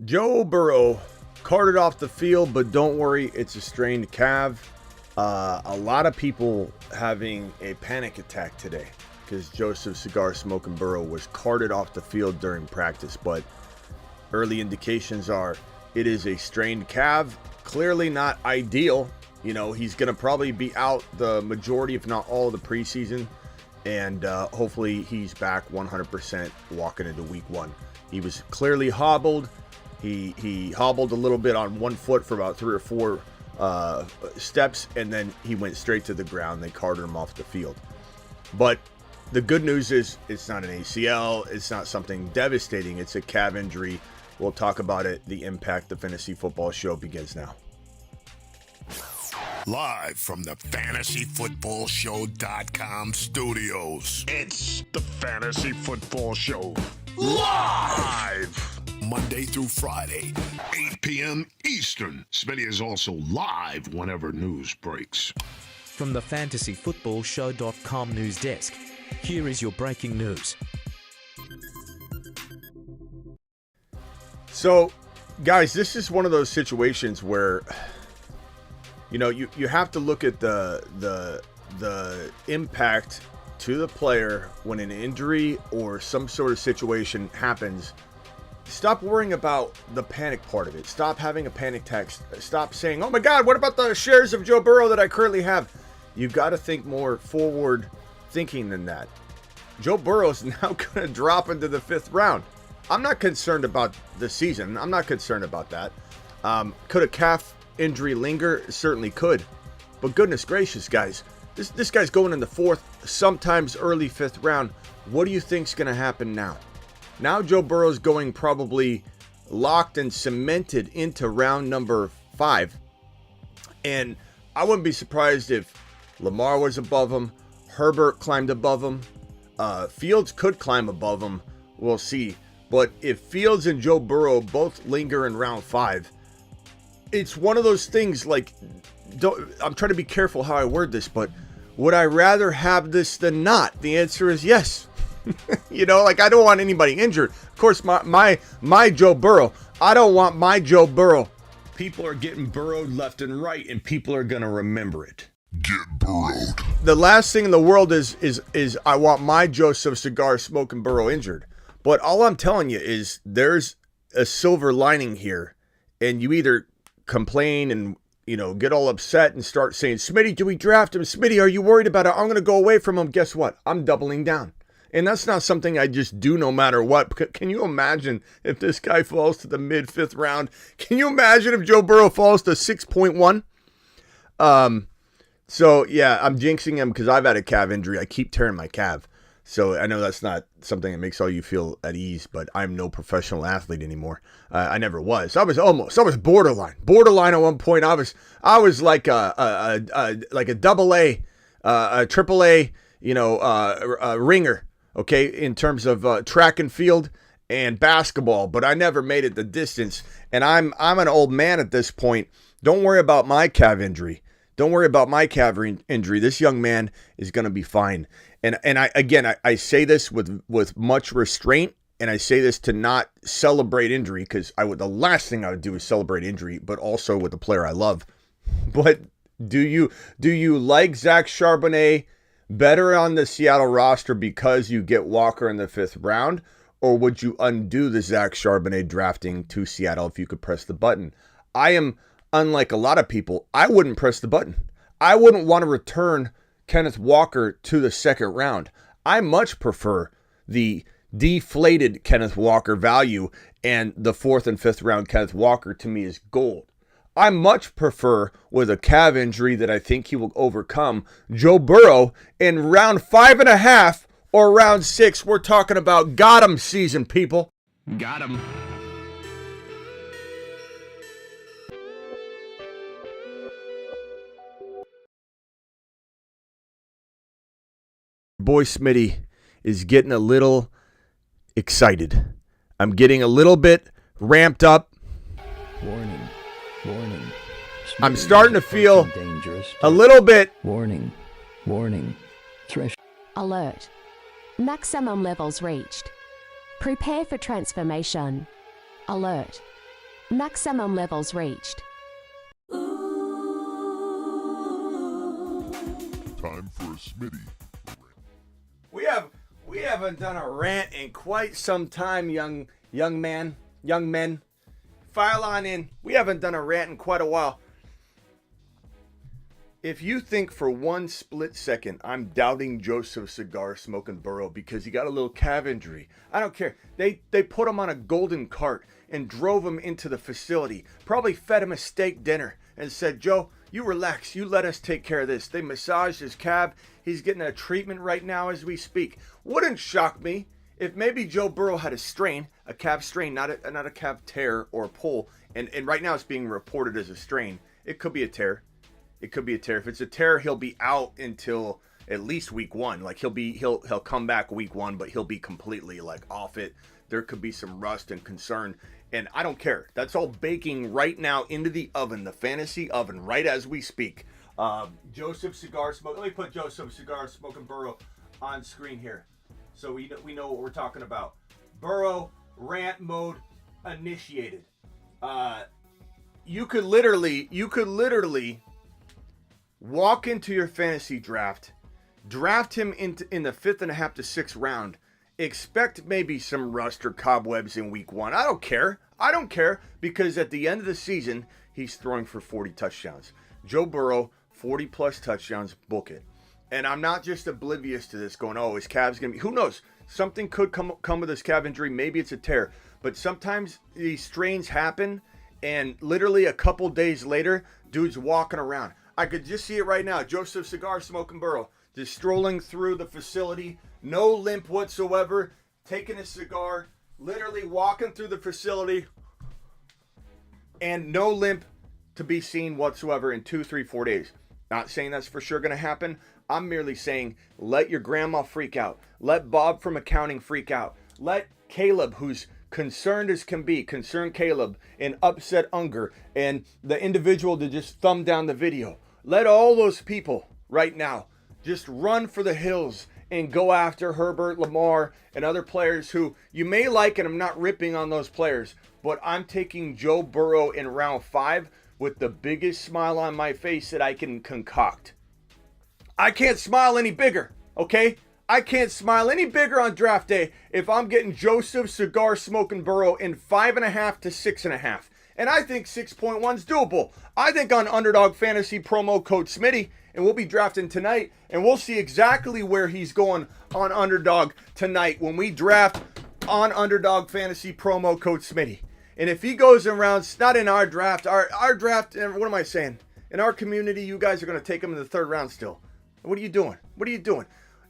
Joe Burrow carted off the field, but don't worry, it's a strained calf. A lot of people having a panic attack today because Joseph Cigar Smoking Burrow was carted off the field during practice, but early indications are it is a strained calf. Clearly not ideal. You know, he's going to probably be out the majority, if not all, of the preseason, and hopefully he's back 100% walking into week one. He was clearly hobbled. He hobbled a little bit on one foot for about 3 or 4 steps, and then he went straight to the ground. They carted him off the field. But the good news is it's not an ACL. It's not something devastating. It's a calf injury. We'll talk about it. The Impact, the Fantasy Football Show begins now. Live from the FantasyFootballShow.com studios. It's the Fantasy Football Show. Live! Monday through Friday, 8 p.m. Eastern. Smitty is also live whenever news breaks. From the FantasyFootballShow.com news desk, here is your breaking news. So, guys, this is one of those situations where, you know, you have to look at the impact to the player when an injury or some sort of situation happens. Stop worrying about the panic part of it. Stop having a panic attack. Stop saying, oh my God, what about the shares of Joe Burrow that I currently have? You've got to think more forward thinking than that. Joe Burrow is now going to drop into the 5th round. I'm not concerned about the season. I'm not concerned about that. Could a calf injury linger? Certainly could. But goodness gracious, guys, this guy's going in the 4th, sometimes early 5th round. What do you think's going to happen now? Now Joe Burrow's going probably locked and cemented into round number 5. And I wouldn't be surprised if Lamar was above him, Herbert climbed above him, Fields could climb above him. We'll see. But if Fields and Joe Burrow both linger in round 5, it's one of those things like, I'm trying to be careful how I word this, but would I rather have this than not? The answer is yes. You know, like, I don't want anybody injured. Of course, my Joe Burrow. I don't want my Joe Burrow. People are getting burrowed left and right, and people are going to remember it. Get burrowed. The last thing in the world is I want my Joseph Cigar Smoking Burrow injured. But all I'm telling you is there's a silver lining here, and you either complain and, you know, get all upset and start saying, Smitty, do we draft him? Smitty, are you worried about it? I'm going to go away from him. Guess what? I'm doubling down. And that's not something I just do no matter what. Can you imagine if this guy falls to the mid-5th round? Can you imagine if Joe Burrow falls to 6.1? So, yeah, I'm jinxing him because I've had a calf injury. I keep tearing my calf. So I know that's not something that makes all you feel at ease, but I'm no professional athlete anymore. I never was. I was borderline at one point. I was like a double A, a triple A, you know, a ringer. Okay, in terms of track and field and basketball, but I never made it the distance. And I'm an old man at this point. Don't worry about my calf injury. Don't worry about my calf injury. This young man is going to be fine. And I say this with much restraint, and I say this to not celebrate injury, because the last thing I would do is celebrate injury, but also with a player I love. But do you like Zach Charbonnet better on the Seattle roster because you get Walker in the 5th round, or would you undo the Zach Charbonnet drafting to Seattle if you could press the button? I am, unlike a lot of people, I wouldn't press the button. I wouldn't want to return Kenneth Walker to the 2nd round. I much prefer the deflated Kenneth Walker value, and the 4th and 5th round Kenneth Walker to me is gold. I much prefer, with a calf injury that I think he will overcome, Joe Burrow in round 5.5 or round 6. We're talking about got him season, people. Got him. Boy Smitty is getting a little excited. I'm getting a little bit ramped up. Warning. I'm starting to feel a little bit. Warning. Alert. Maximum levels reached. Prepare for transformation. Alert. Maximum levels reached. Time for a Smitty. We haven't done a rant in quite some time, young men. File on in. We haven't done a rant in quite a while. If you think for one split second I'm doubting Joseph Cigar Smoking Burrow because he got a little calf injury, I don't care. They put him on a golden cart and drove him into the facility. Probably fed him a steak dinner and said, Joe, you relax. You let us take care of this. They massaged his calf. He's getting a treatment right now as we speak. Wouldn't shock me if maybe Joe Burrow had a strain, a calf strain, not a calf tear or pull. And right now it's being reported as a strain. It could be a tear. It could be a tear. If it's a tear, he'll be out until at least week 1. Like he'll come back week 1, but he'll be completely like off it. There could be some rust and concern, and I don't care. That's all baking right now into the oven, the fantasy oven, right as we speak. Joseph Cigar Smoke. Let me put Joseph Cigar Smoking Burrow on screen here, so we know what we're talking about. Burrow rant mode initiated. You could literally walk into your fantasy draft him in the 5th and a half to 6th round. Expect maybe some rust or cobwebs in week 1. I don't care because at the end of the season, he's throwing for 40 touchdowns. Joe Burrow, 40 plus touchdowns, book it. And I'm not just oblivious to this going, oh, his calf's going to be, who knows? Something could come with his calf injury. Maybe it's a tear. But sometimes these strains happen and literally a couple days later, dude's walking around. I could just see it right now. Joseph Cigar Smoking Burrow just strolling through the facility, no limp whatsoever, taking a cigar, literally walking through the facility, and no limp to be seen whatsoever in 2, 3, 4 days. Not saying that's for sure going to happen. I'm merely saying let your grandma freak out. Let Bob from accounting freak out. Let Caleb, who's concerned as can be, concerned Caleb, and upset Unger, and the individual that just thumbed down the video. Let all those people right now just run for the hills and go after Herbert, Lamar, and other players who you may like, and I'm not ripping on those players, but I'm taking Joe Burrow in round 5 with the biggest smile on my face that I can concoct. I can't smile any bigger, okay? I can't smile any bigger on draft day if I'm getting Joseph Cigar Smoking Burrow in 5.5 to 6.5. And I think 6.1 is doable. I think on Underdog Fantasy promo code Smitty, and we'll be drafting tonight, and we'll see exactly where he's going on Underdog tonight when we draft on Underdog Fantasy promo code Smitty. And if he goes in rounds, not in our draft, our draft, what am I saying? In our community, you guys are going to take him in the 3rd round still. What are you doing? What are you doing?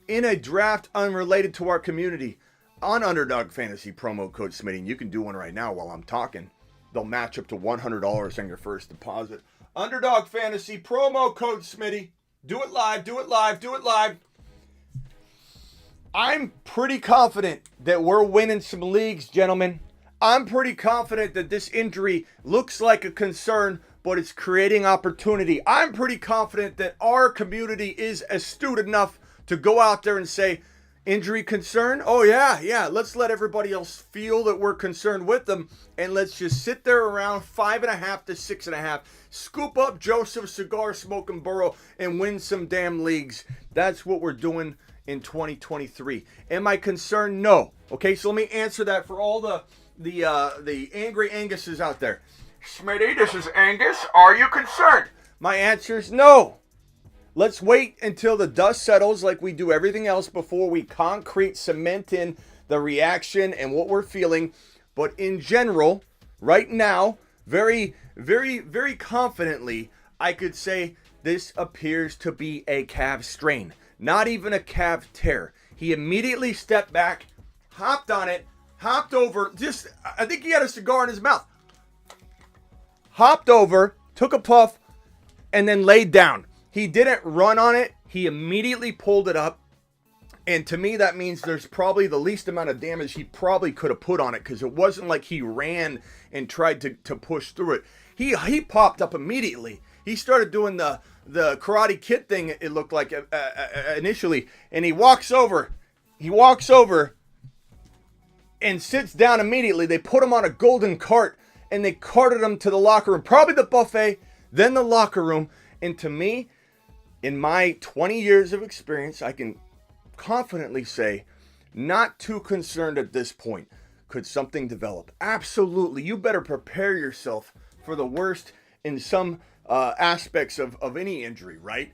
In a draft unrelated to our community, on Underdog Fantasy promo code Smitty, and you can do one right now while I'm talking. They'll match up to $100 on your first deposit. Underdog Fantasy promo code Smitty. Do it live, do it live, do it live. I'm pretty confident that we're winning some leagues, gentlemen. I'm pretty confident that this injury looks like a concern, but it's creating opportunity. I'm pretty confident that our community is astute enough to go out there and say, injury concern? Oh, yeah. Let's let everybody else feel that we're concerned with them, and let's just sit there around 5.5 to 6.5, scoop up Joseph Cigar Smoking Burrow, and win some damn leagues. That's what we're doing in 2023. Am I concerned? No. Okay, so let me answer that for all the angry Anguses out there. Smitty, this is Angus. Are you concerned? My answer is no. Let's wait until the dust settles like we do everything else before we concrete cement in the reaction and what we're feeling. But in general, right now, very, very, very confidently, I could say this appears to be a calf strain, not even a calf tear. He immediately stepped back, hopped on it, hopped over, I think he had a cigar in his mouth. Hopped over, took a puff, and then laid down. He didn't run on it. He immediately pulled it up. And to me, that means there's probably the least amount of damage he probably could have put on it, because it wasn't like he ran and tried to push through it. He popped up immediately. He started doing the Karate Kid thing, it looked like initially. And he walks over and sits down immediately. They put him on a golden cart and they carted him to the locker room, probably the buffet, then the locker room. And to me, in my 20 years of experience, I can confidently say, not too concerned at this point. Could something develop? Absolutely. You better prepare yourself for the worst in some aspects of any injury, right?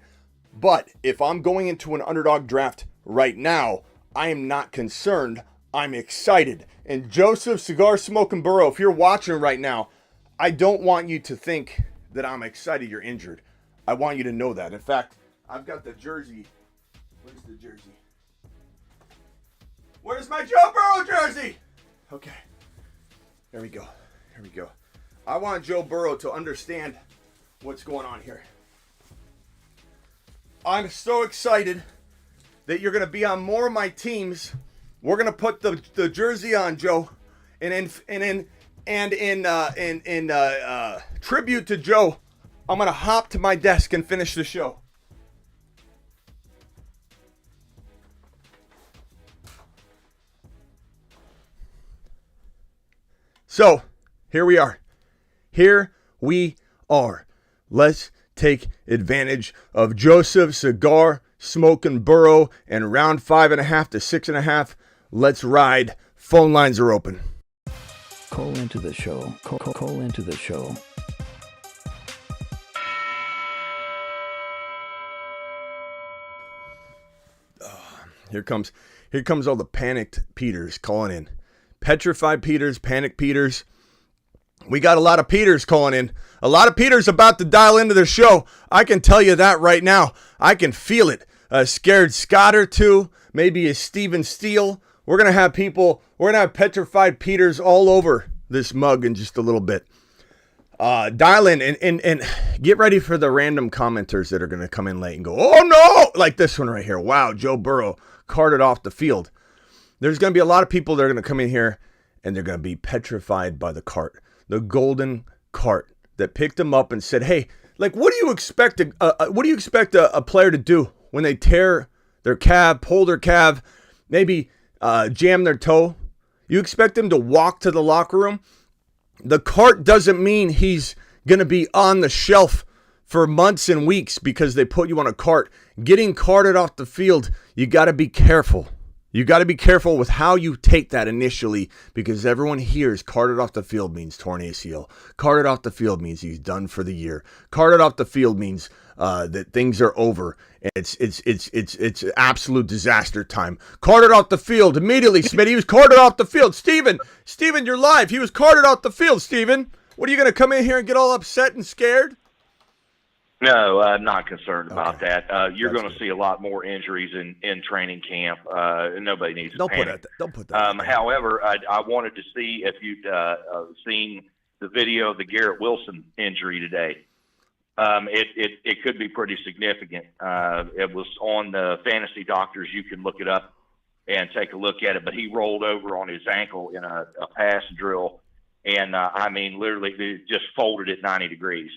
But if I'm going into an underdog draft right now, I am not concerned. I'm excited. And Joseph Cigar Smoking Burrow, if you're watching right now, I don't want you to think that I'm excited you're injured. I want you to know that. In fact, I've got the jersey. Where's the jersey? Where's my Joe Burrow jersey? Okay. There we go. Here we go. I want Joe Burrow to understand what's going on here. I'm so excited that you're going to be on more of my teams. We're going to put the jersey on, Joe. And in tribute to Joe, I'm going to hop to my desk and finish the show. So, here we are. Here we are. Let's take advantage of Joseph Cigar Smoking Burrow and round 5.5 to 6.5. Let's ride. Phone lines are open. Call into the show. Call into the show. Here comes all the panicked Peters calling in. Petrified Peters, panic Peters. We got a lot of Peters calling in. A lot of Peters about to dial into the show. I can tell you that right now. I can feel it. Scared Scott or two. Maybe a Steven Steele. We're going to have petrified Peters all over this mug in just a little bit. Dial in and get ready for the random commenters that are going to come in late and go, oh no, like this one right here. Wow, Joe Burrow carted off the field. There's going to be a lot of people that are going to come in here and they're going to be petrified by the cart. The golden cart that picked him up and said, hey, like, what do you expect a player to do when they tear their calf, pull their calf, maybe jam their toe? You expect them to walk to the locker room? The cart doesn't mean he's going to be on the shelf for months and weeks because they put you on a cart. Getting carted off the field, you got to be careful. You got to be careful with how you take that initially because everyone hears carted off the field means torn ACL. Carted off the field means he's done for the year. Carted off the field means that things are over. It's absolute disaster time. Carted off the field immediately, Smitty. He was carted off the field. Steven, you're live. He was carted off the field, Steven. What are you going to come in here and get all upset and scared? No, I'm not concerned about Okay. that. You're That's going to good. see a lot more injuries in training camp. Nobody needs to Don't panic. put that. out there. However, I wanted to see if you'd seen the video of the Garrett Wilson injury today. It could be pretty significant. It was on the Fantasy Doctors. You can look it up and take a look at it. But he rolled over on his ankle in a pass drill, and literally it just folded it 90 degrees.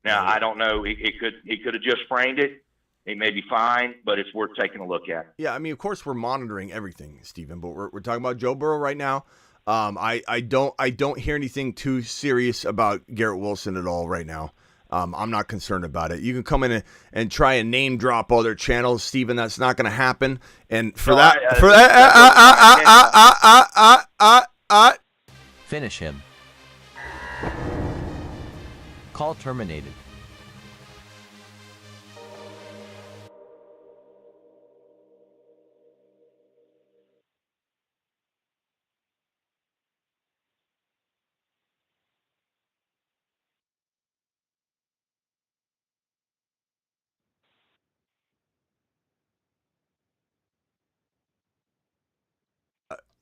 Now, I don't know. He could have just sprained it. He may be fine, but it's worth taking a look at. Yeah, I mean, of course, we're monitoring everything, Steven, but we're talking about Joe Burrow right now. I don't hear anything too serious about Garrett Wilson at all right now. I'm not concerned about it. You can come in and try and name drop other channels, Steven. That's not going to happen. And Finish him. Call terminated.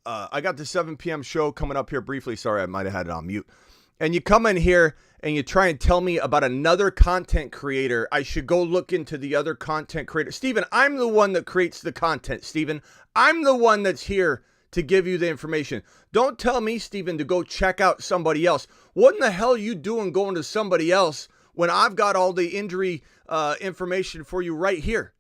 I got the 7 p.m. show coming up here briefly. Sorry, I might have had it on mute. And you come in here and you try and tell me about another content creator. I should go look into the other content creator. Steven, I'm the one that creates the content, Steven. I'm the one that's here to give you the information. Don't tell me, Steven, to go check out somebody else. What in the hell are you doing going to somebody else when I've got all the injury information for you right here?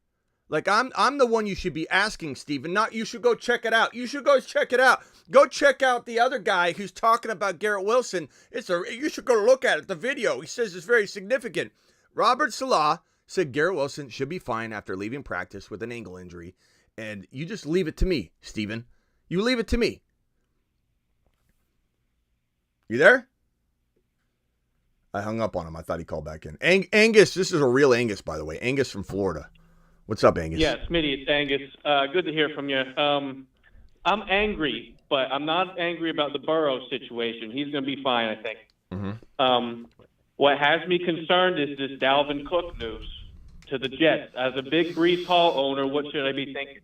Like, I'm the one you should be asking, Steven, not you should go check it out. You should go check it out. Go check out the other guy who's talking about Garrett Wilson. You should go look at it, the video. He says it's very significant. Robert Salah said Garrett Wilson should be fine after leaving practice with an ankle injury. And you just leave it to me, Steven. You leave it to me. You there? I hung up on him. I thought he called back in. Angus, this is a real Angus, by the way. Angus from Florida. What's up, Angus? Yeah, Smitty, it's Angus. Good to hear from you. I'm angry, but I'm not angry about the Burrow situation. He's going to be fine, I think. Mm-hmm. What has me concerned is this Dalvin Cook news to the Jets. As a big Breece Hall owner, what should I be thinking?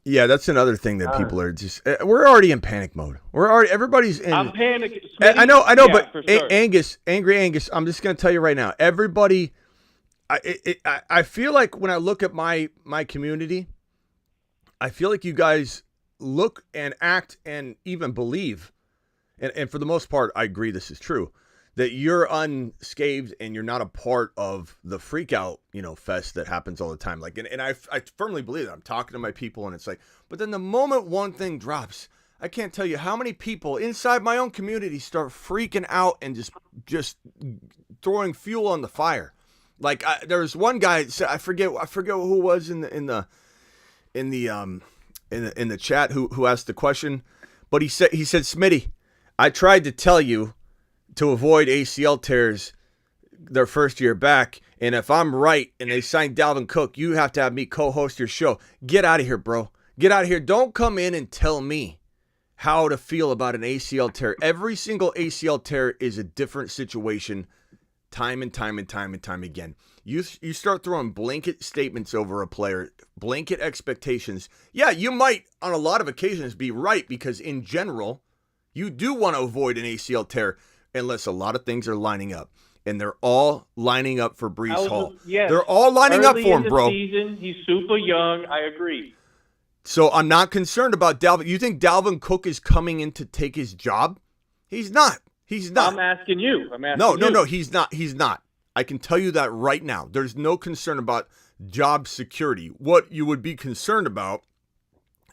Yeah, that's another thing that people are just. We're already in panic mode. Everybody's in. I'm panicking. I know, yeah, but sure. Angry Angus. I'm just gonna tell you right now. Everybody, I feel like when I look at my community, I feel like you guys look and act and even believe, and for the most part, I agree this is true, that you're unscathed and you're not a part of the freak out, fest that happens all the time. Like, and I firmly believe that. I'm talking to my people and it's like, but then the moment one thing drops, I can't tell you how many people inside my own community start freaking out and just throwing fuel on the fire. Like, there was one guy, I forget who was in the chat who asked the question, but he said, Smitty, I tried to tell you to avoid ACL tears their first year back, and if I'm right and they sign Dalvin Cook, you have to have me co-host your show. Get out of here, bro. Get out of here. Don't come in and tell me how to feel about an ACL tear. Every single ACL tear is a different situation, time and time again. You start throwing blanket statements over a player, blanket expectations. Yeah, you might on a lot of occasions be right, because in general, you do want to avoid an ACL tear unless a lot of things are lining up. And they're all lining up for Breece Hall. Yes. They're all lining up for him, bro. Season, he's super young. I agree. So I'm not concerned about Dalvin. You think Dalvin Cook is coming in to take his job? He's not. He's not. I'm asking you. No, he's not. He's not. I can tell you that right now. There's no concern about job security. What you would be concerned about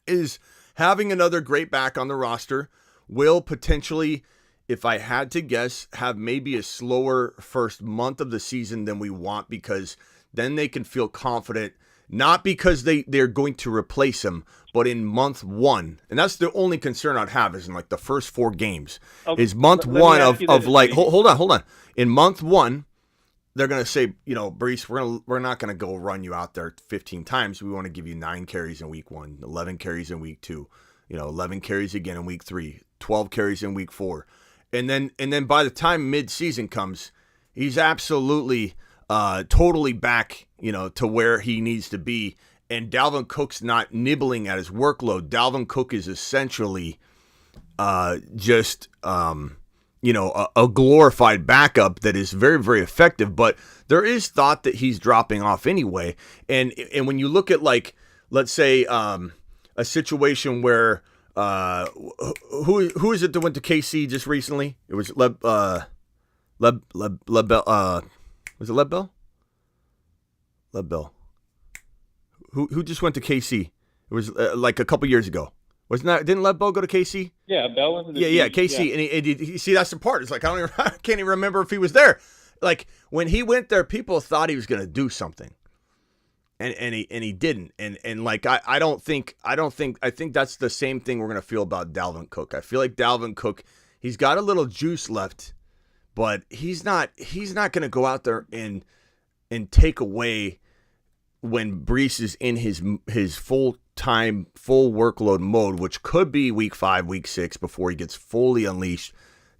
is having another great back on the roster will potentially, if I had to guess, have maybe a slower first month of the season than we want, because then they can feel confident, not because they're going to replace him, but in month one. And that's the only concern I'd have, is in like the first 4 games. Okay. Is month one of like, hold on. In month one, they're going to say, Breece, we're not going to go run you out there 15 times. We want to give you 9 carries in week 1, 11 carries in week 2, 11 carries again in week 3, 12 carries in week 4. And then by the time mid-season comes, he's absolutely totally back, to where he needs to be. And Dalvin Cook's not nibbling at his workload. Dalvin Cook is essentially just a glorified backup that is very, very effective. But there is thought that he's dropping off anyway. And when you look at, like, let's say a situation where who is it that went to KC just recently? It was Leb Bell. Was it Leb Bell? Leb Bell. Who just went to KC? It was like a couple years ago. Didn't Leb Bell go to KC? Yeah, Bell went to the KC. Yeah. And he see, that's the part. It's like I can't even remember if he was there. Like, when he went there, people thought he was going to do something. And he didn't. And like, I think that's the same thing we're going to feel about Dalvin Cook. I feel like Dalvin Cook, he's got a little juice left, but he's not going to go out there and take away when Breece is in his full-time, full workload mode, which could be week 5, week 6 before he gets fully unleashed.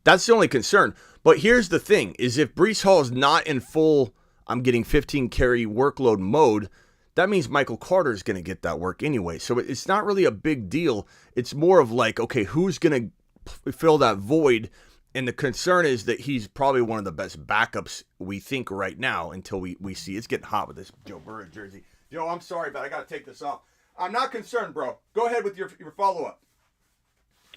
That's the only concern. But here's the thing, is if Breece Hall is not in full, I'm getting 15 carry workload mode, that means Michael Carter is going to get that work anyway. So it's not really a big deal. It's more of like, okay, who's going to fill that void? And the concern is that he's probably one of the best backups we think right now until we see. It's getting hot with this Joe Burrow jersey. Joe, I'm sorry, but I got to take this off. I'm not concerned, bro. Go ahead with your follow-up.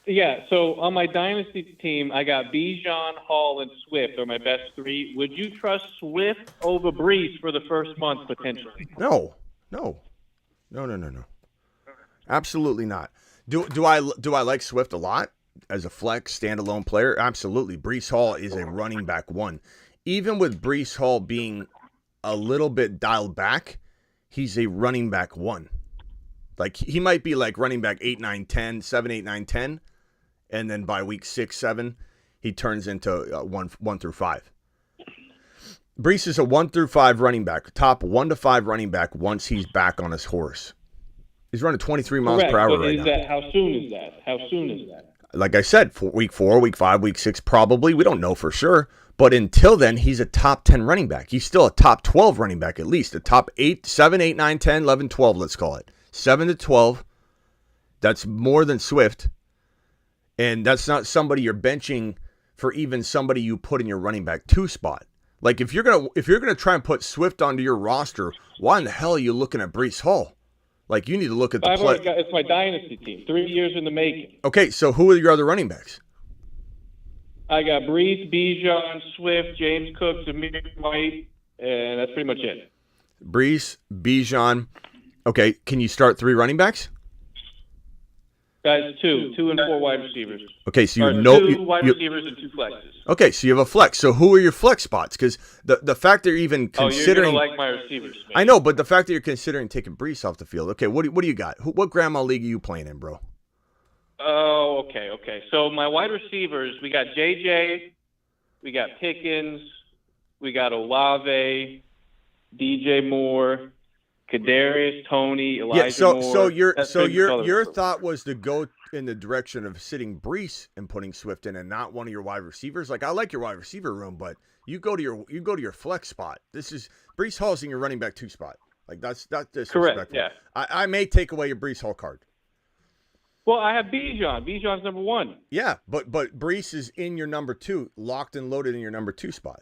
Yeah, so on my Dynasty team, I got Bijan, Hall, and Swift are my best three. Would you trust Swift over Brees for the first month, potentially? No. Absolutely not. Do I like Swift a lot as a flex standalone player? Absolutely. Brees Hall is a running back one. Even with Brees Hall being a little bit dialed back, he's a running back one. Like, he might be like running back 8, 9, 10, 7, 8, 9, 10. And then by week 6, 7, he turns into 1 through 5. Brees is a 1 through 5 running back, top 1 to 5 running back once he's back on his horse. He's running 23 miles per hour right now. How soon is that? Like I said, for week 4, week 5, week 6, probably. We don't know for sure. But until then, he's a top 10 running back. He's still a top 12 running back at least. A top 7, 8, 9, 10, 11, 12, let's call it. 7 to 12. That's more than Swift. And that's not somebody you're benching for even somebody you put in your running back 2 spot. Like, if you're gonna try and put Swift onto your roster, why in the hell are you looking at Brees Hall? Like, you need to look at the play. It's my Dynasty team. 3 years in the making. Okay, so who are your other running backs? I got Brees, Bijan, Swift, James Cook, Zamir White, and that's pretty much it. Brees, Bijan. Okay, can you start 3 running backs? Guys, 2 and 4 wide receivers. Okay, so you know 2 wide receivers and 2 flexes. Okay, so you have a flex. So who are your flex spots? Because the fact that you're even considering, you're gonna like my receivers. Man. I know, but the fact that you're considering taking Brees off the field. Okay, what do you got? What grandma league are you playing in, bro? Oh, okay. So my wide receivers, we got JJ, we got Pickens, we got Olave, DJ Moore, Kadarius Toney, Elijah Moore. So your thought was to go in the direction of sitting Brees and putting Swift in, and not one of your wide receivers. Like, I like your wide receiver room, but you go to your flex spot. This is Brees Hall's in your running back 2 spot. Like, that's disrespectful. Correct. Yeah. I may take away your Brees Hall card. Well, I have Bijan. Bijan's number 1. Yeah, but Brees is in your number 2, locked and loaded in your number 2 spot.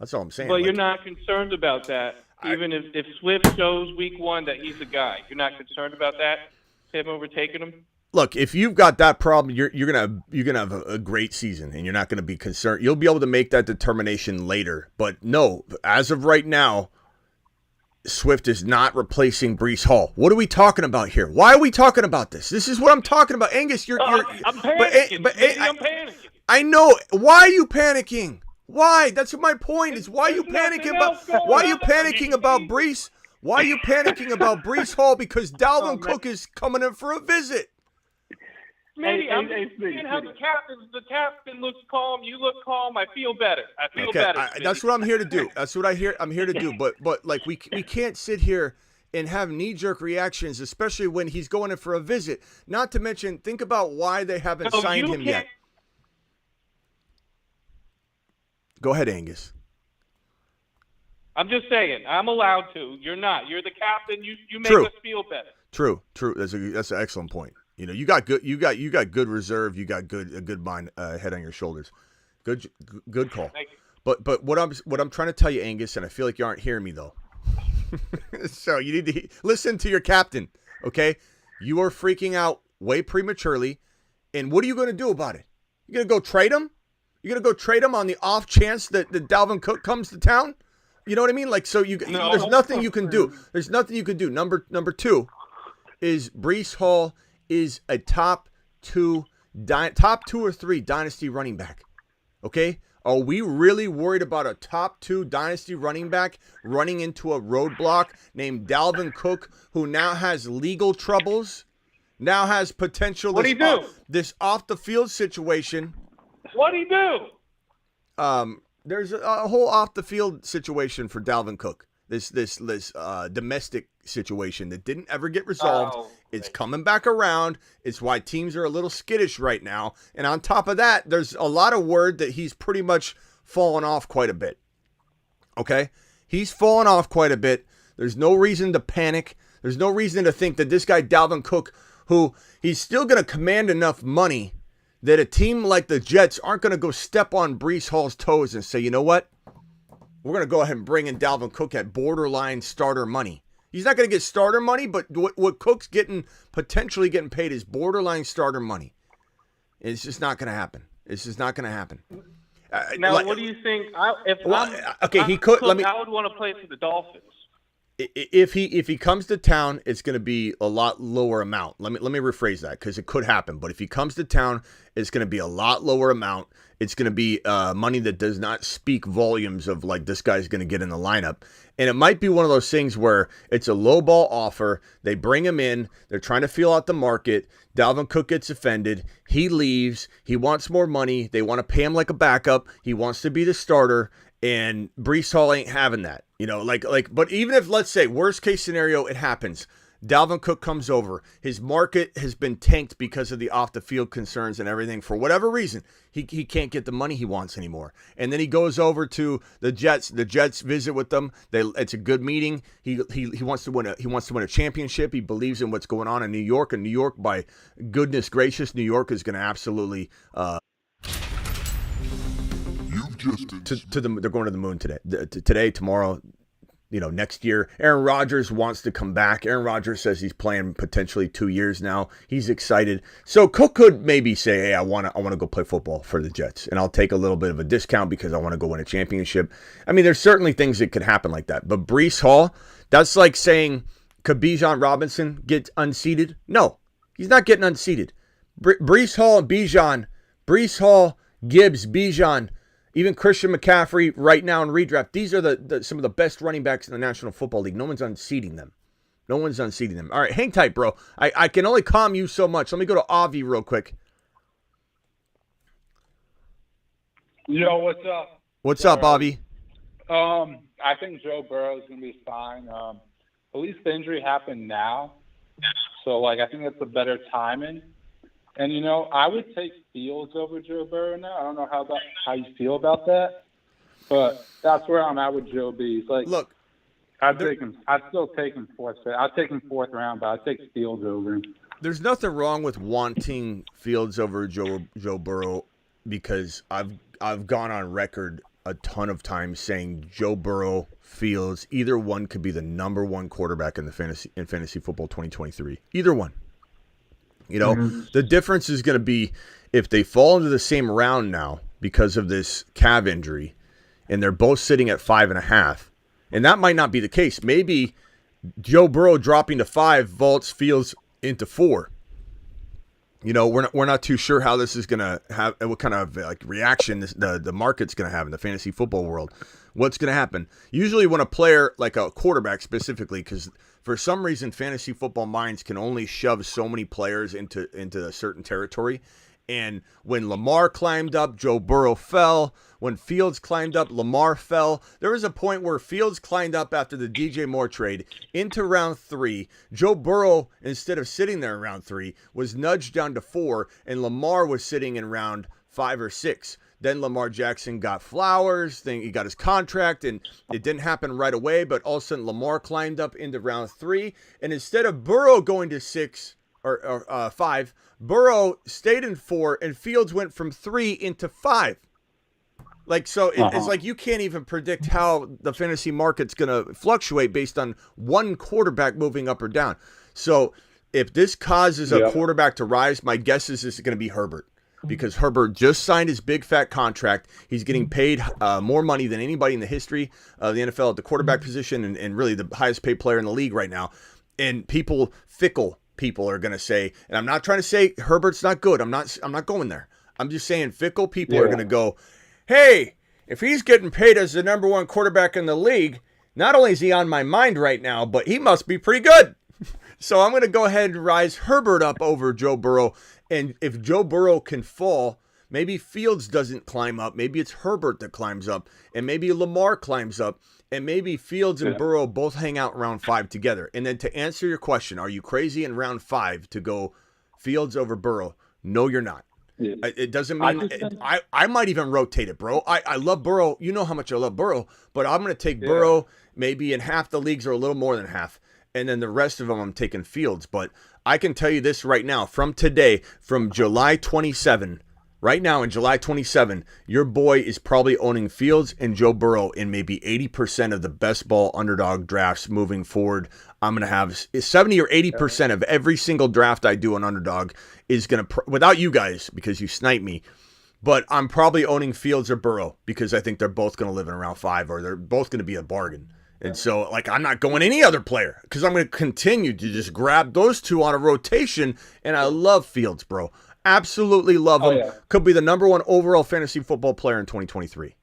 That's all I'm saying. But you're not concerned about that. Even if Swift shows week 1 that he's the guy, you're not concerned about that, him overtaking him? Look, if you've got that problem, you're gonna have a great season, and you're not gonna be concerned. You'll be able to make that determination later. But no, as of right now, Swift is not replacing Brees Hall. What are we talking about here? Why are we talking about this? This is what I'm talking about, Angus. I'm panicking. I'm panicking. I know. Why are you panicking? Why? That's my point. Is why are you panicking about? Why are you panicking about Brees? Why are you panicking about Brees Hall? Because Dalvin Cook is coming in for a visit. Maybe I'm seeing how the captain looks calm. You look calm. I feel better. Better. That's what I'm here to do. That's what I'm here to do. But like we can't sit here and have knee-jerk reactions, especially when he's going in for a visit. Not to mention, think about why they haven't signed him yet. Go ahead, Angus. I'm just saying, I'm allowed to. You're not. You're the captain. You make us feel better. True. That's an excellent point. You know, you got good reserve. You got a good mind head on your shoulders. Good call. Thank you. But what I'm trying to tell you, Angus, and I feel like you aren't hearing me though. So you need to listen to your captain. Okay, you are freaking out way prematurely, and what are you going to do about it? You going to go trade him? You're going to go trade him on the off chance that Dalvin Cook comes to town? You know what I mean? Like, so there's nothing you can do. There's nothing you can do. Number 2 is Brees Hall is a top 2 or 3 dynasty running back. Okay? Are we really worried about a top 2 dynasty running back running into a roadblock named Dalvin Cook, who now has legal troubles, now has potential this off the field situation? What'd he do? There's a whole off the field situation for Dalvin Cook. This domestic situation that didn't ever get resolved. It's coming back around. It's why teams are a little skittish right now. And on top of that, there's a lot of word that he's pretty much fallen off quite a bit. Okay? He's fallen off quite a bit. There's no reason to panic. There's no reason to think that this guy Dalvin Cook, who he's still going to command enough money that a team like the Jets aren't going to go step on Brees Hall's toes and say, you know what? We're going to go ahead and bring in Dalvin Cook at borderline starter money. He's not going to get starter money, but what Cook's potentially getting paid is borderline starter money. It's just not going to happen. It's just not going to happen. Now, what do you think? I would want to play for the Dolphins. If he comes to town, it's going to be a lot lower amount. Let me rephrase that, because it could happen. But if he comes to town, it's going to be a lot lower amount. It's going to be money that does not speak volumes of like this guy's going to get in the lineup. And it might be one of those things where it's a low ball offer. They bring him in. They're trying to feel out the market. Dalvin Cook gets offended. He leaves. He wants more money. They want to pay him like a backup. He wants to be the starter. And Breece Hall ain't having that, but even if, let's say, worst case scenario, it happens. Dalvin Cook comes over. His market has been tanked because of the off the field concerns and everything. For whatever reason, he can't get the money he wants anymore. And then he goes over to the Jets. The Jets visit with them. It's a good meeting. He wants to win a championship. He believes in what's going on in New York. And New York, by goodness gracious, New York is going to absolutely. They're going to the moon today, tomorrow, next year. Aaron Rodgers wants to come back. Aaron Rodgers says he's playing potentially 2 years now. He's excited. So Cook could maybe say, hey, I want to go play football for the Jets, and I'll take a little bit of a discount because I want to go win a championship. I mean, there's certainly things that could happen like that. But Breece Hall, that's like saying, could Bijan Robinson get unseated? No, he's not getting unseated. Breece Hall and Bijan, Breece Hall, Gibbs, Bijan, even Christian McCaffrey right now in redraft. These are some of the best running backs in the National Football League. No one's unseating them. All right, hang tight, bro. I can only calm you so much. Let me go to Avi real quick. Yo, what's up? What's up, Avi? I think Joe Burrow is going to be fine. At least the injury happened now. So, I think it's a better timing. And, I would take Fields over Joe Burrow now. I don't know how you feel about that. But that's where I'm at with Joe B. Look, I'd still take him fourth. I'd take him fourth round, but I'd take Fields over him. There's nothing wrong with wanting Fields over Joe Burrow, because I've gone on record a ton of times saying Joe Burrow, Fields, either one could be the number one quarterback in fantasy football 2023. Either one. The difference is going to be if they fall into the same round now because of this calf injury, and they're both sitting at 5.5, and that might not be the case. Maybe Joe Burrow dropping to 5 vaults Fields into 4. We're not too sure how this is going to have, what kind of reaction the market's going to have in the fantasy football world. What's going to happen? Usually when a player, like a quarterback specifically, because for some reason fantasy football minds can only shove so many players into a certain territory. And when Lamar climbed up, Joe Burrow fell. When Fields climbed up, Lamar fell. There was a point where Fields climbed up after the DJ Moore trade into round 3. Joe Burrow, instead of sitting there in round 3, was nudged down to 4, and Lamar was sitting in round 5 or 6. Then Lamar Jackson got flowers. Then he got his contract, and it didn't happen right away. But all of a sudden, Lamar climbed up into round 3, and instead of Burrow going to 6 or 5, Burrow stayed in 4, and Fields went from 3 into 5. It's like you can't even predict how the fantasy market's going to fluctuate based on one quarterback moving up or down. So if this causes a quarterback to rise, my guess is this is going to be Herbert. Because Herbert just signed his big fat contract. He's getting paid more money than anybody in the history of the NFL at the quarterback position, and really the highest paid player in the league right now. And fickle people are going to say, and I'm not trying to say Herbert's not good. I'm not going there. I'm just saying fickle people are going to go, hey, if he's getting paid as the number one quarterback in the league, not only is he on my mind right now, but he must be pretty good. So I'm going to go ahead and rise Herbert up over Joe Burrow. And if Joe Burrow can fall, maybe Fields doesn't climb up. Maybe it's Herbert that climbs up. And maybe Lamar climbs up. And maybe Fields and Burrow both hang out round 5 together. And then to answer your question, are you crazy in round 5 to go Fields over Burrow? No, you're not. Yeah. It doesn't mean I might even rotate it, bro. I love Burrow. You know how much I love Burrow. But I'm going to take Burrow maybe in half the leagues or a little more than half. And then the rest of them I'm taking Fields. But I can tell you this right now, from today, from July 27, Right now, in July 27, your boy is probably owning Fields and Joe Burrow in maybe 80% of the best ball underdog drafts moving forward. I'm going to have 70 or 80% of every single draft I do on underdog is going to, without you guys, because you snipe me, but I'm probably owning Fields or Burrow because I think they're both going to live in around 5 or they're both going to be a bargain. And so, like, I'm not going any other player because I'm going to continue to just grab those two on a rotation, and I love Fields, bro. Absolutely love him. Yeah. Could be the number 1 overall fantasy football player in 2023.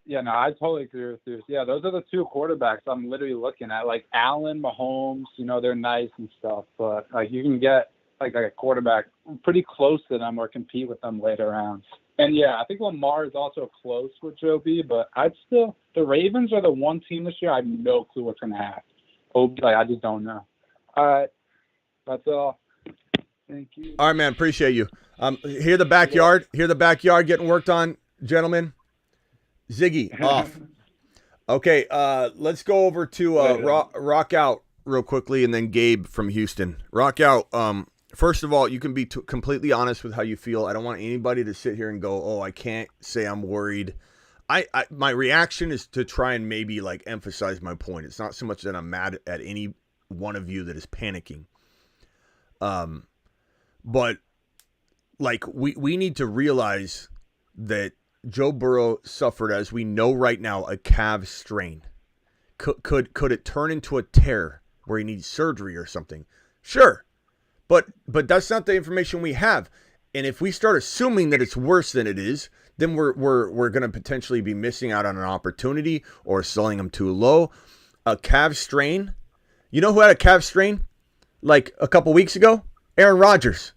Yeah, no, I totally agree with you. Yeah, those are the 2 quarterbacks I'm literally looking at. Like Allen, Mahomes, they're nice and stuff, but like you can get like a quarterback pretty close to them or compete with them later rounds. And yeah, I think Lamar is also close with Joe B, but the Ravens are the one team this year I have no clue what's going to happen. I just don't know. All right, that's all. Thank you. All right, man. Appreciate you. Hear the backyard. Hear the backyard getting worked on, gentlemen. Ziggy, off. Okay, let's go over to Rock Out real quickly, and then Gabe from Houston. Rock Out. First of all, you can be completely honest with how you feel. I don't want anybody to sit here and go, "Oh, I can't say I'm worried." My reaction is to try and maybe like emphasize my point. It's not so much that I'm mad at any one of you that is panicking. But like we need to realize that Joe Burrow suffered, as we know right now, a calf strain. Could it turn into a tear where he needs surgery or something? Sure, but that's not the information we have. And if we start assuming that it's worse than it is, then we're going to potentially be missing out on an opportunity or selling him too low. A calf strain. You know who had a calf strain like a couple weeks ago? Aaron Rodgers.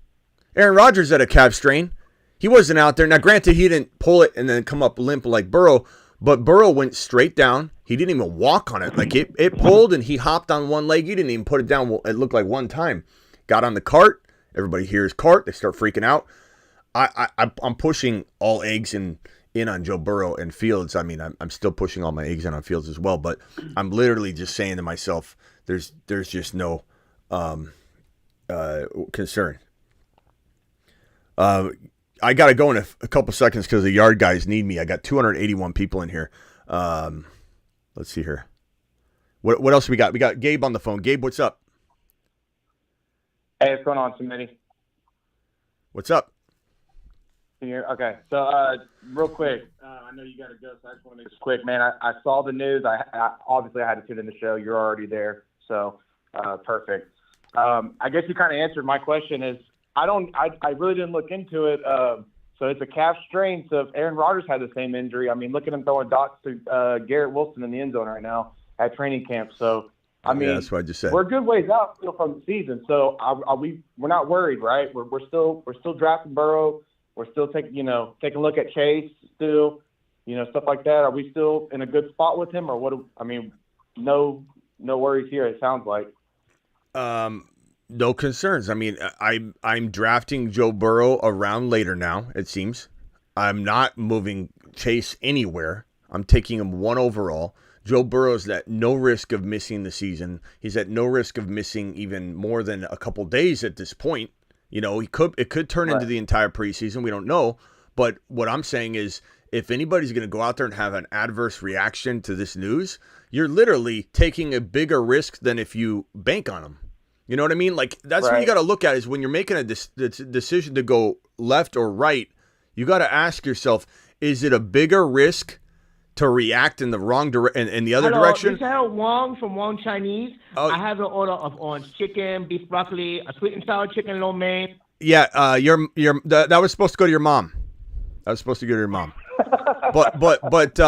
Aaron Rodgers had a calf strain. He wasn't out there. Now, granted, he didn't pull it and then come up limp like Burrow, but Burrow went straight down. He didn't even walk on it. Like it pulled and he hopped on one leg. He didn't even put it down. It looked like one time. Got on the cart. Everybody hears cart. They start freaking out. I'm pushing all eggs in on Joe Burrow and Fields. I mean, I'm still pushing all my eggs in on Fields as well, but I'm literally just saying to myself, there's just no concern. I got to go in a couple seconds because the yard guys need me. I got 281 people in here. Let's see here. What else we got? We got Gabe on the phone. Gabe, what's up? Hey, what's going on, Smitty? What's up? Can you hear? Okay. So, real quick, I know you got to go, so I just want to make this quick. Man, I saw the news. Obviously I had to tune in the show. You're already there, so perfect. I guess you kind of answered my question. I really didn't look into it. So it's a calf strain. So if Aaron Rodgers had the same injury, I mean, look at him throwing dots to Garrett Wilson in the end zone right now at training camp. So I mean, yeah, that's what I just said. We're a good ways out still from the season. So we're not worried, right? We're still drafting Burrow. We're still taking a look at Chase still, stuff like that. Are we still in a good spot with him, or what? No worries here. It sounds like. No concerns. I mean, I'm drafting Joe Burrow around later now, it seems. I'm not moving Chase anywhere. I'm taking him 1 overall. Joe Burrow's at no risk of missing the season. He's at no risk of missing even more than a couple days at this point. It could turn into the entire preseason. We don't know. But what I'm saying is, if anybody's going to go out there and have an adverse reaction to this news, you're literally taking a bigger risk than if you bank on them. You know what I mean? Like, that's what you got to look at, is when you're making a decision to go left or right, you got to ask yourself, is it a bigger risk to react in the wrong in the other direction? This is Wong from Wong Chinese. I have an order of orange chicken, beef broccoli, a sweet and sour chicken lo mein. Yeah, that was supposed to go to your mom. That was supposed to go to your mom. but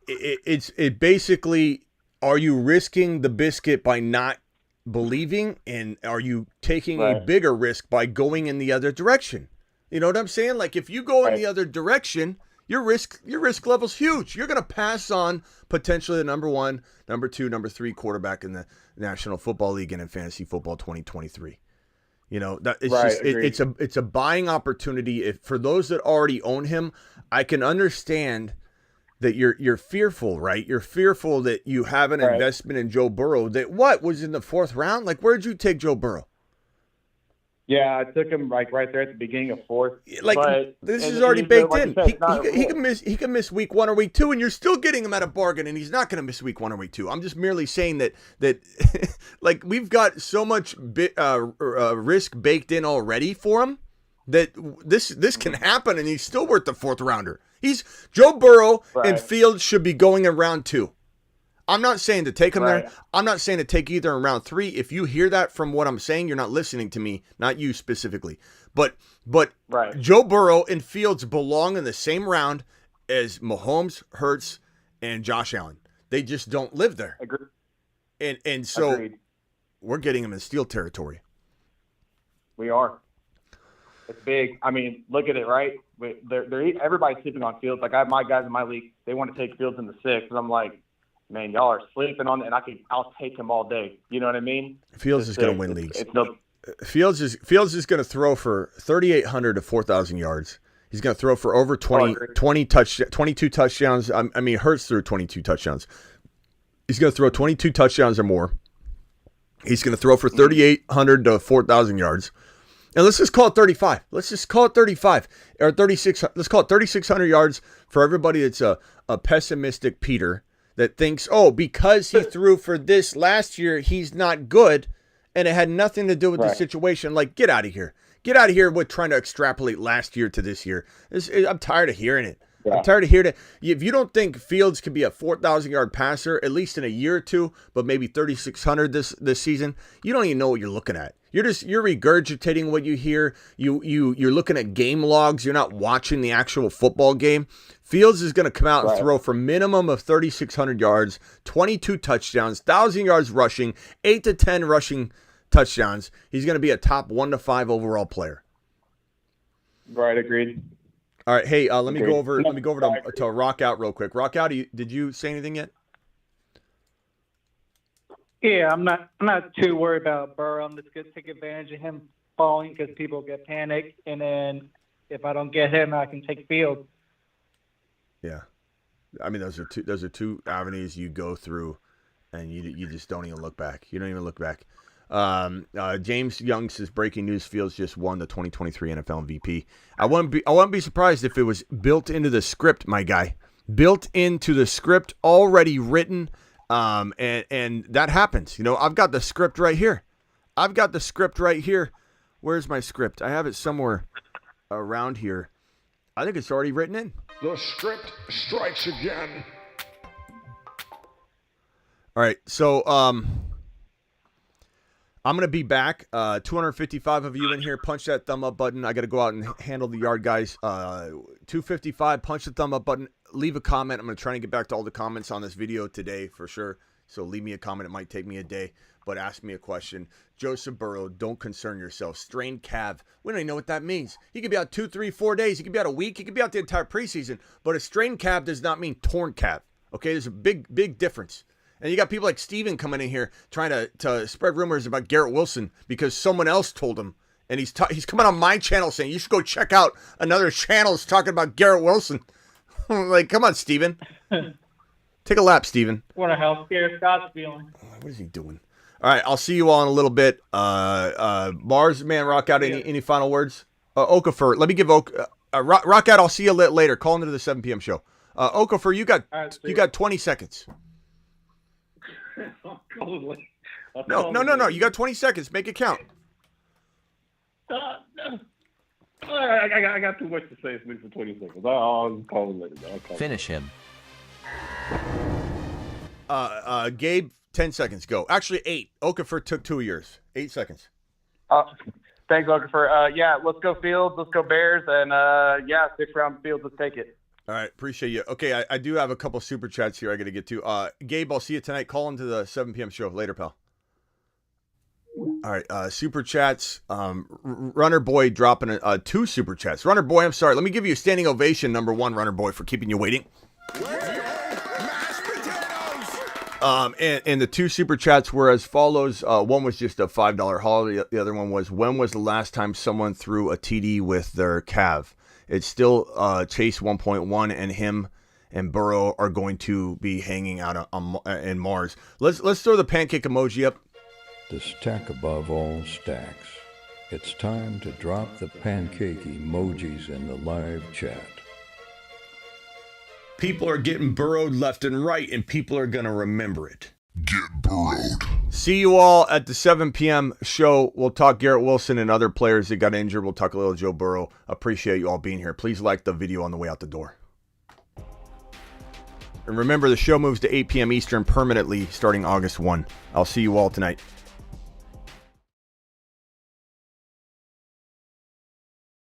it basically, are you risking the biscuit by not believing, and are you taking a bigger risk by going in the other direction? You know what I'm saying? Like, if you go in the other direction, your risk level's huge. You're going to pass on potentially the number 1, number 2, number 3 quarterback in the National Football League and in fantasy football 2023. It's a buying opportunity. For those that already own him, I can understand that you're fearful, right? You're fearful that you have an investment in Joe Burrow that was in the 4th round. Like, where did you take Joe Burrow? Yeah, I took him like right there at the beginning of fourth. Like but, this is already baked in. Said, He can miss week 1 or week 2, and you're still getting him at a bargain. And he's not going to miss week 1 or week 2. I'm just merely saying that like we've got so much risk baked in already for him that this can happen, and he's still worth the 4th rounder. Joe Burrow and Fields should be going in round 2. I'm not saying to take him there. I'm not saying to take either in round 3. If you hear that from what I'm saying, you're not listening to me, not you specifically. But Joe Burrow and Fields belong in the same round as Mahomes, Hurts, and Josh Allen. They just don't live there. Agreed. And so Agreed. We're getting them in steal territory. We are. It's big. I mean, look at it, right? Everybody's sleeping on Fields. Like I have my guys in my league, they want to take Fields in the 6th, and I'm like, man, y'all are sleeping on it, and I'll take him all day. You know what I mean? Fields is going to win leagues. Fields is going to throw for 3,800 to 4,000 yards. He's going to throw for over 22 touchdowns. I mean, Hurts threw 22 touchdowns. He's going to throw 22 touchdowns or more. He's going to throw for 3,800 to 4,000 yards. And let's just call it 35. Let's just call it 35 or 36. Let's call it 3,600 yards for everybody that's a pessimistic Peter that thinks, because he threw for this last year, he's not good, and it had nothing to do with the situation. Like, get out of here. Get out of here with trying to extrapolate last year to this year. I'm tired of hearing it. Yeah. I'm tired of hearing it. If you don't think Fields can be a 4,000-yard passer, at least in a year or two, but maybe 3,600 this season, you don't even know what you're looking at. You're regurgitating what you hear. You're looking at game logs. You're not watching the actual football game. Fields is going to come out and throw for minimum of 3,600 yards, 22 touchdowns, 1,000 yards rushing, 8 to 10 rushing touchdowns. He's going to be a top 1 to 5 overall player. Right, agreed. All right, hey, let me go over to Rock Out real quick. Rock Out, did you say anything yet? Yeah, I'm not too worried about Burrow. I'm just going to take advantage of him falling because people get panicked, and then if I don't get him, I can take Fields. Yeah, I mean those are two avenues you go through, and you just don't even look back. You don't even look back. James Young says breaking news: Fields just won the 2023 NFL MVP. I wouldn't be surprised if it was built into the script, my guy. Built into the script, already written, and that happens. You know, I've got the script right here. Where's my script? I have it somewhere around here. I think it's already written in. The script strikes again. All right, so I'm going to be back. 255 of you in here. Punch that thumb up button. I got to go out and handle the yard guys. 255, punch the thumb up button. Leave a comment. I'm going to try and get back to all the comments on this video today for sure. So leave me a comment. It might take me a day, but ask me a question. Joseph Burrow, don't concern yourself. Strained calf. We don't even know what that means. He could be out 2, 3, 4 days. He could be out a week. He could be out the entire preseason. But a strained calf does not mean torn calf. Okay, there's a big difference. And you got people like Steven coming in here trying to spread rumors about Garrett Wilson because someone else told him. And he's coming on my channel saying, you should go check out another channel that's talking about Garrett Wilson. Like, come on, Steven. Take a lap, Steven. What a hell scare Scott's feeling. What is he doing? All right, I'll see you all in a little bit. Mars, man, Rock Out, any final words? Okafor, let me give Rock Out, I'll see you later. Call into the 7 p.m. show. Okafor, you got 20 seconds. No. You got 20 seconds. Make it count. I got too much to say for 20 seconds. I'll call him later. Finish him. Gabe, 10 seconds. Go. Actually, 8. Okafor took 2 years. 8 seconds. Thanks, Okafor. Yeah, let's go Fields. Let's go Bears. And, 6th round Fields. Let's take it. All right, appreciate you. Okay, I do have a couple super chats here I got to get to. Gabe, I'll see you tonight. Call into the 7 p.m. show. Later, pal. All right, super chats. Runner Boy dropping 2 super chats. Runner Boy, I'm sorry. Let me give you a standing ovation, number 1, Runner Boy, for keeping you waiting. And the 2 super chats were as follows. One was just a $5 haul. The other one was, when was the last time someone threw a TD with their calf? It's still Chase 1.1, and him and Burrow are going to be hanging out in Mars. Let's throw the pancake emoji up. The stack above all stacks. It's time to drop the pancake emojis in the live chat. People are getting burrowed left and right, and people are going to remember it. Get burrowed. See you all at the 7 p.m. show. We'll talk Garrett Wilson and other players that got injured. We'll talk a little Joe Burrow. Appreciate you all being here. Please like the video on the way out the door. And remember, the show moves to 8 p.m. Eastern permanently starting August 1. I'll see you all tonight.